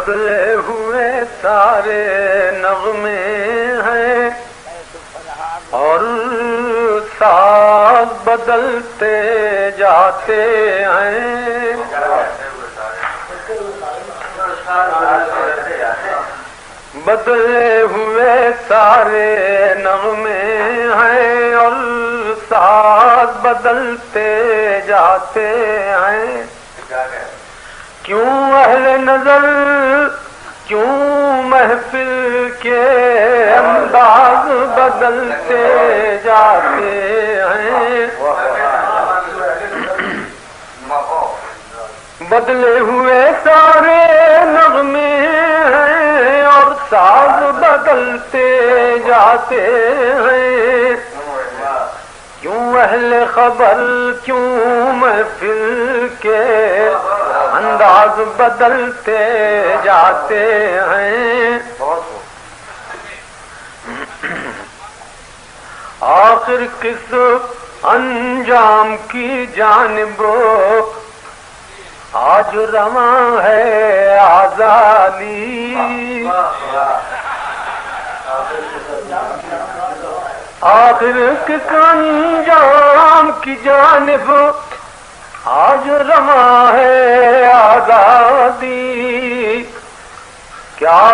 بدلے ہوئے سارے نغمے ہیں اور ساز بدلتے جاتے ہیں. بدلے ہوئے سارے نغمے ہیں اور ساز بدلتے جاتے ہیں. کیوں اہل نظر کیوں محفل کے انداز بدلتے جاتے ہیں. بدلے ہوئے سارے نغمے ہیں اور ساز بدلتے جاتے ہیں. کیوں اہل خبر کیوں محفل کے انداز بدلتے جاتے ہیں. آخر کس انجام کی جانب آج رواں ہے آزادی. آخر کس انجام کی جانب آج رواں ہے آزادی. کیا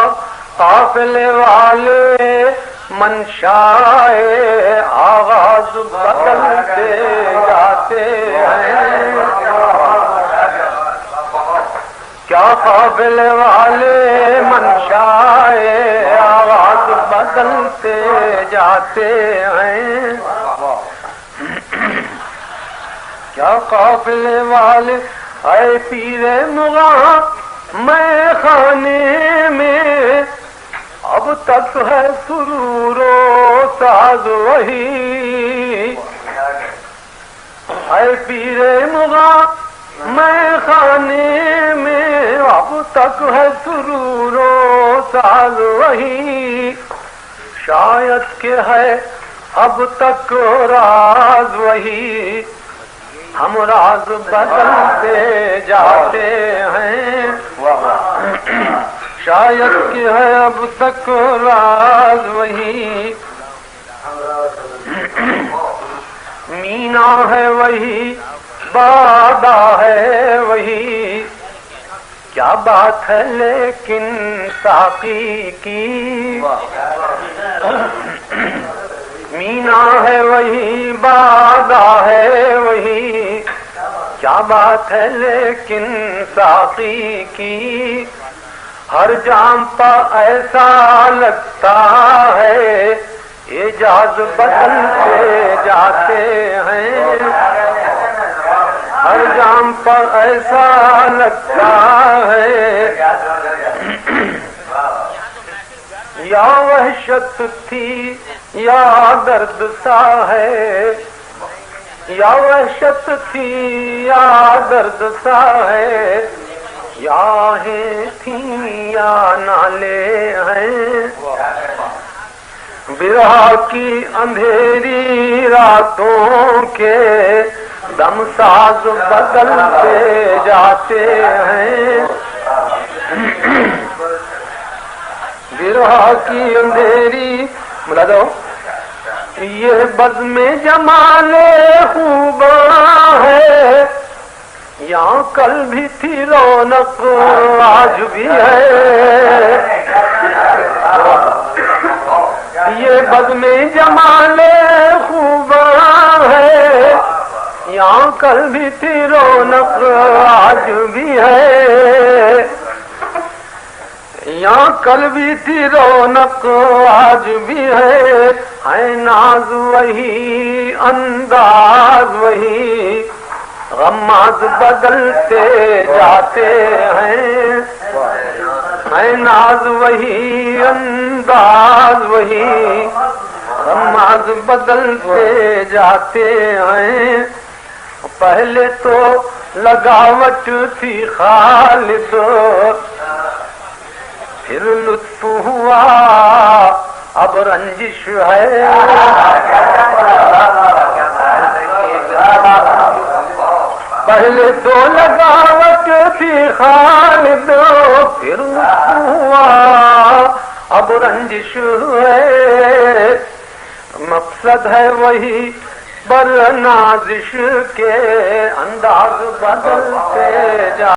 قافلے والے منشائے آغاز بدلتے جاتے ہیں. کیا قافلے والے منشائے آغاز بدلتے جاتے ہیں. کیا قافلے والے اے پیر مغاں میں خانے میں اب تک ہے سرور و ساز وہی. اے پیر مغاں میں خانے میں اب تک ہے سرور و ساز وہی. شاید کہ ہے اب تک راز وہی. ہم راز بدلتے جاتے ہیں. شاید کہ ہے اب تک راز وہی. مینا ہے وہی بادہ ہے وہی. کیا بات ہے لیکن ساقی کی. مینا ہے وہی بادہ ہے وہی. کیا بات ہے لیکن ساقی کی. ہر جام پر ایسا لگتا ہے اعجاز بدلتے جاتے ہیں. ہر جام پر ایسا لگتا ہے یا وحشت تھی یا درد سا ہے. یا وحشت تھی یا درد سا ہے. یا آہیں تھیں یا نالے ہیں. برہا کی اندھیری راتوں کے دم ساز بدلتے جاتے ہیں. برہا کی اندھیری بلا دو. یہ بزم جمال خوباں ہے. یہاں کل بھی تھی رونق آج بھی ہے. یہ بزم جمال خوباں ہے. یہاں کل بھی تھی رونق آج بھی ہے. یہاں کل بھی تھی رونق آج بھی ہے. ناز وہی انداز وہی. غماز بدلتے جاتے ہیں. ناز وہی انداز وہی. غماز بدلتے جاتے ہیں. پہلے تو لگاوٹ تھی خالص پھر لطف ہوا اب رنجش ہے. پہلے تو لگاوٹ تھی خالد پھر ہوا اب رنجش ہے، مقصد ہے وہی بر نازش کے انداز بدلتے جا